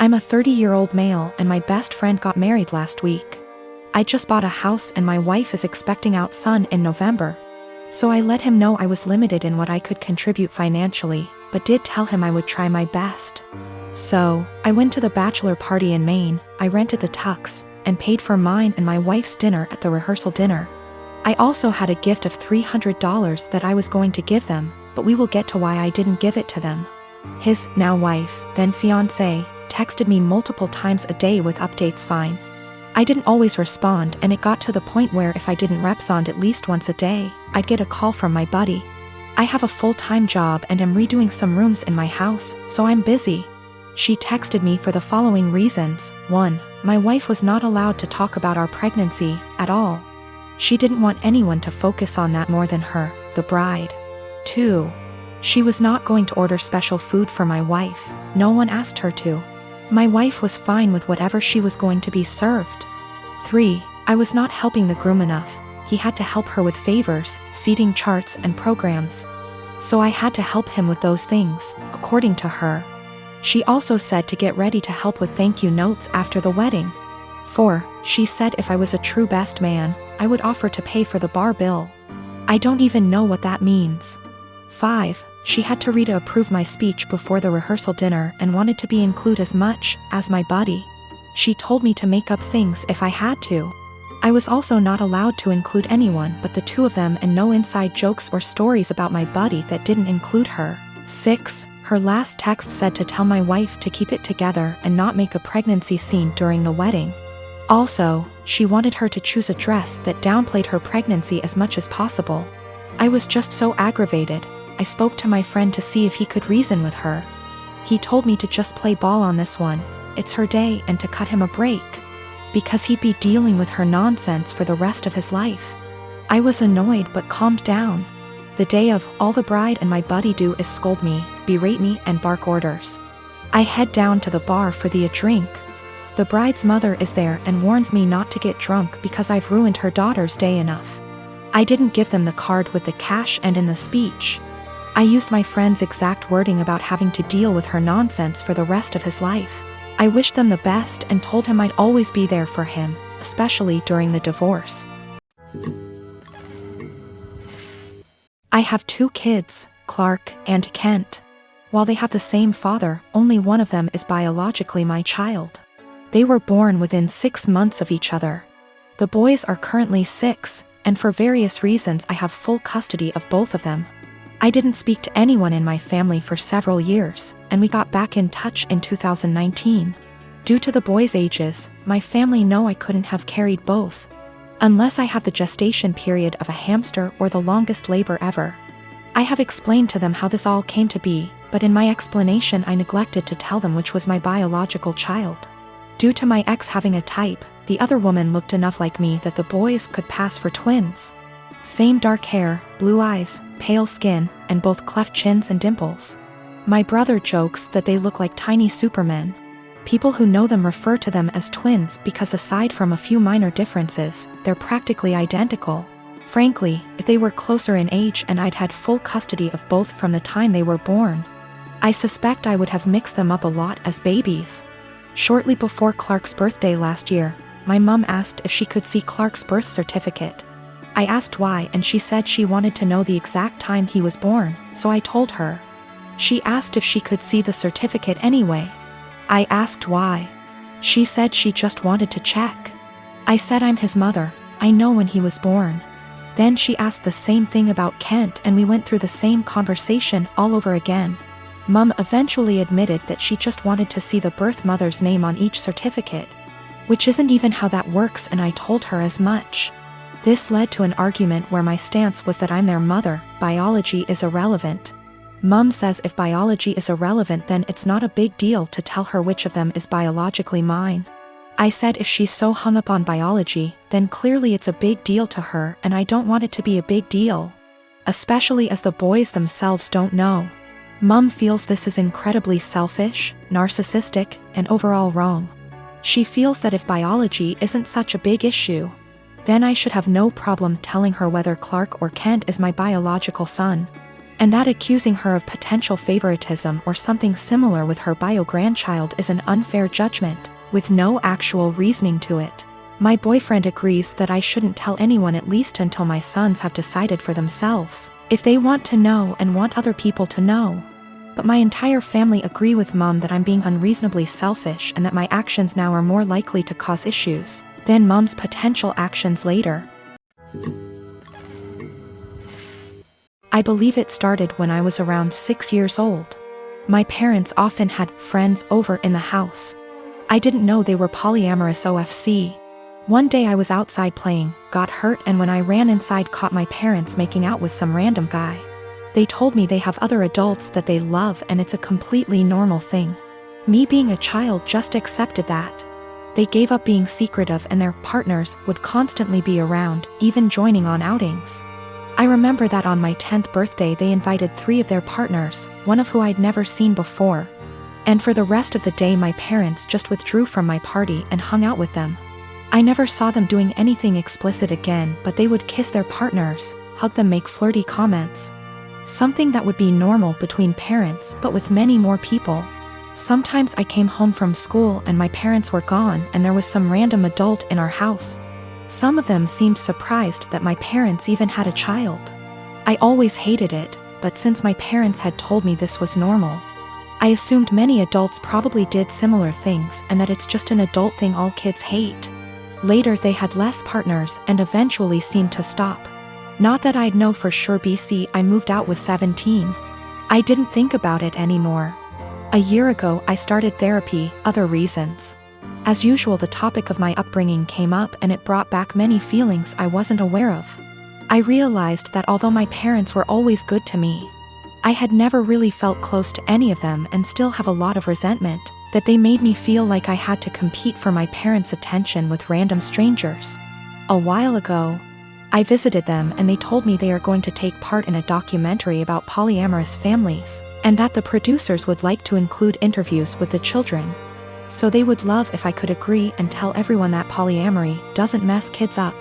I'm a 30-year-old male and my best friend got married last week. I just bought a house and my wife is expecting our son in November. So I let him know I was limited in what I could contribute financially, but did tell him I would try my best. So, I went to the bachelor party in Maine, I rented the tux, and paid for mine and my wife's dinner at the rehearsal dinner. I also had a gift of $300 that I was going to give them, but we will get to why I didn't give it to them. His now wife, then fiancé, texted me multiple times a day with updates fine. I didn't always respond and it got to the point where if I didn't respond at least once a day, I'd get a call from my buddy. I have a full-time job and am redoing some rooms in my house, so I'm busy. She texted me for the following reasons. 1. My wife was not allowed to talk about our pregnancy at all. She didn't want anyone to focus on that more than her, the bride. 2. She was not going to order special food for my wife, no one asked her to. My wife was fine with whatever she was going to be served. 3. I was not helping the groom enough, he had to help her with favors, seating charts and programs. So I had to help him with those things, according to her. She also said to get ready to help with thank you notes after the wedding. 4. She said if I was a true best man, I would offer to pay for the bar bill. I don't even know what that means. 5. She had to read to approve my speech before the rehearsal dinner and wanted to be included as much as my buddy. She told me to make up things if I had to. I was also not allowed to include anyone but the two of them and no inside jokes or stories about my buddy that didn't include her. 6. Her last text said to tell my wife to keep it together and not make a pregnancy scene during the wedding. Also, she wanted her to choose a dress that downplayed her pregnancy as much as possible. I was just so aggravated. I spoke to my friend to see if he could reason with her. He told me to just play ball on this one, it's her day, and to cut him a break. Because he'd be dealing with her nonsense for the rest of his life. I was annoyed but calmed down. The day of, all the bride and my buddy do is scold me, berate me and bark orders. I head down to the bar for a drink. The bride's mother is there and warns me not to get drunk because I've ruined her daughter's day enough. I didn't give them the card with the cash and in the speech. I used my friend's exact wording about having to deal with her nonsense for the rest of his life. I wished them the best and told him I'd always be there for him, especially during the divorce. I have 2 kids, Clark and Kent. While they have the same father, only one of them is biologically my child. They were born within 6 months of each other. The boys are currently 6, and for various reasons I have full custody of both of them. I didn't speak to anyone in my family for several years, and we got back in touch in 2019. Due to the boys' ages, my family know I couldn't have carried both. Unless I have the gestation period of a hamster or the longest labor ever. I have explained to them how this all came to be, but in my explanation I neglected to tell them which was my biological child. Due to my ex having a type, the other woman looked enough like me that the boys could pass for twins. Same dark hair, blue eyes, pale skin, and both cleft chins and dimples. My brother jokes that they look like tiny supermen. People who know them refer to them as twins because aside from a few minor differences, they're practically identical. Frankly, if they were closer in age and I'd had full custody of both from the time they were born, I suspect I would have mixed them up a lot as babies. Shortly before Clark's birthday last year, my mom asked if she could see Clark's birth certificate. I asked why and she said she wanted to know the exact time he was born, so I told her. She asked if she could see the certificate anyway. I asked why. She said she just wanted to check. I said I'm his mother, I know when he was born. Then she asked the same thing about Kent and we went through the same conversation all over again. Mum eventually admitted that she just wanted to see the birth mother's name on each certificate. Which isn't even how that works, and I told her as much. This led to an argument where my stance was that I'm their mother, biology is irrelevant. Mum says if biology is irrelevant then it's not a big deal to tell her which of them is biologically mine. I said if she's so hung up on biology, then clearly it's a big deal to her and I don't want it to be a big deal. Especially as the boys themselves don't know. Mum feels this is incredibly selfish, narcissistic, and overall wrong. She feels that if biology isn't such a big issue, then I should have no problem telling her whether Clark or Kent is my biological son. And that accusing her of potential favoritism or something similar with her bio-grandchild is an unfair judgment, with no actual reasoning to it. My boyfriend agrees that I shouldn't tell anyone, at least until my sons have decided for themselves if they want to know and want other people to know. But my entire family agree with Mom that I'm being unreasonably selfish and that my actions now are more likely to cause issues than Mom's potential actions later. I believe it started when I was around 6 years old. My parents often had friends over in the house. I didn't know they were polyamorous OFC. One day I was outside playing, got hurt, and when I ran inside caught my parents making out with some random guy. They told me they have other adults that they love and it's a completely normal thing. Me being a child just accepted that. They gave up being secretive and their partners would constantly be around, even joining on outings. I remember that on my 10th birthday they invited 3 of their partners, one of who I'd never seen before. And for the rest of the day my parents just withdrew from my party and hung out with them. I never saw them doing anything explicit again, but they would kiss their partners, hug them, make flirty comments. Something that would be normal between parents, but with many more people. Sometimes I came home from school and my parents were gone and there was some random adult in our house. Some of them seemed surprised that my parents even had a child. I always hated it, but since my parents had told me this was normal, I assumed many adults probably did similar things and that it's just an adult thing all kids hate. Later they had less partners and eventually seemed to stop. Not that I'd know for sure. I moved out with 17. I didn't think about it anymore. A year ago I started therapy, other reasons. As usual the topic of my upbringing came up and it brought back many feelings I wasn't aware of. I realized that although my parents were always good to me, I had never really felt close to any of them and still have a lot of resentment that they made me feel like I had to compete for my parents' attention with random strangers. A while ago, I visited them and they told me they are going to take part in a documentary about polyamorous families, and that the producers would like to include interviews with the children. So they would love if I could agree and tell everyone that polyamory doesn't mess kids up.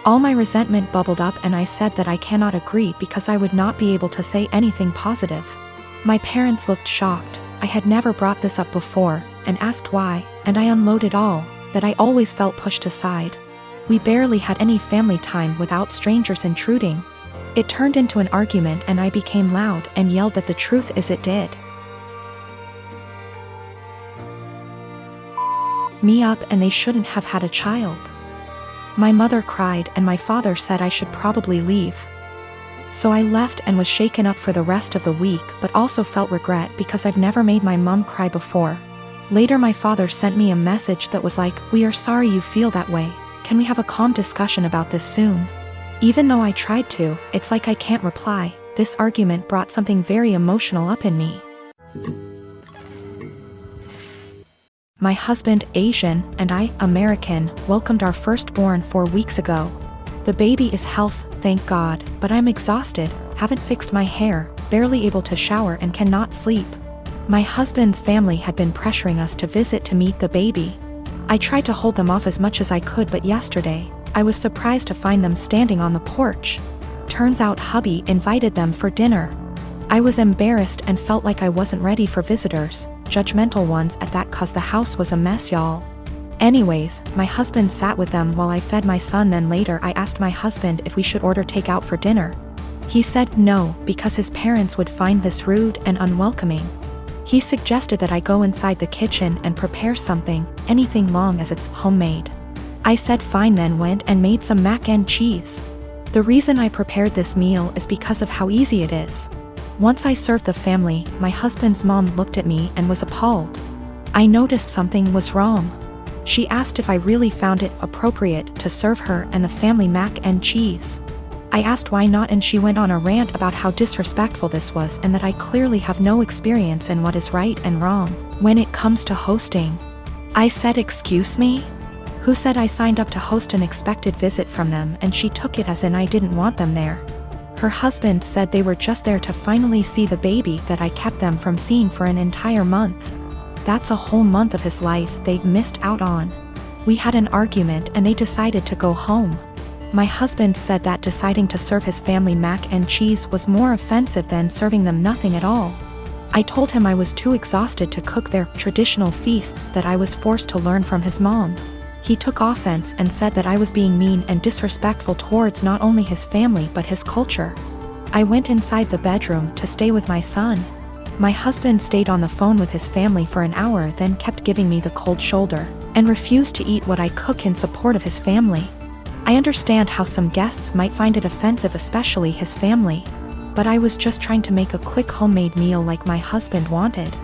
All my resentment bubbled up and I said that I cannot agree because I would not be able to say anything positive. My parents looked shocked. I had never brought this up before, and asked why, and I unloaded all, that I always felt pushed aside. We barely had any family time without strangers intruding. It turned into an argument and I became loud and yelled that the truth is it did me up and they shouldn't have had a child. My mother cried and my father said I should probably leave. So I left and was shaken up for the rest of the week, but also felt regret because I've never made my mom cry before. Later my father sent me a message that was like, "We are sorry you feel that way. Can we have a calm discussion about this soon?" Even though I tried to, it's like I can't reply. This argument brought something very emotional up in me. My husband, Asian, and I, American, welcomed our firstborn 4 weeks ago. The baby is healthy, thank God, but I'm exhausted, haven't fixed my hair, barely able to shower and cannot sleep. My husband's family had been pressuring us to visit to meet the baby. I tried to hold them off as much as I could, but yesterday, I was surprised to find them standing on the porch. Turns out hubby invited them for dinner. I was embarrassed and felt like I wasn't ready for visitors, judgmental ones at that, cause the house was a mess, y'all. Anyways, my husband sat with them while I fed my son. Then later I asked my husband if we should order takeout for dinner. He said no, because his parents would find this rude and unwelcoming. He suggested that I go inside the kitchen and prepare something, anything long as it's homemade. I said fine, then went and made some mac and cheese. The reason I prepared this meal is because of how easy it is. Once I served the family, my husband's mom looked at me and was appalled. I noticed something was wrong. She asked if I really found it appropriate to serve her and the family mac and cheese. I asked why not, and she went on a rant about how disrespectful this was and that I clearly have no experience in what is right and wrong when it comes to hosting. I said, "Excuse me? Who said I signed up to host an expected visit from them?" And she took it as in I didn't want them there. Her husband said they were just there to finally see the baby that I kept them from seeing for an entire month. That's a whole month of his life they missed out on. We had an argument and they decided to go home. My husband said that deciding to serve his family mac and cheese was more offensive than serving them nothing at all. I told him I was too exhausted to cook their traditional feasts, that I was forced to learn from his mom. He took offense and said that I was being mean and disrespectful towards not only his family but his culture. I went inside the bedroom to stay with my son. My husband stayed on the phone with his family for an hour, then kept giving me the cold shoulder, and refused to eat what I cook in support of his family. I understand how some guests might find it offensive, especially his family, but I was just trying to make a quick homemade meal like my husband wanted.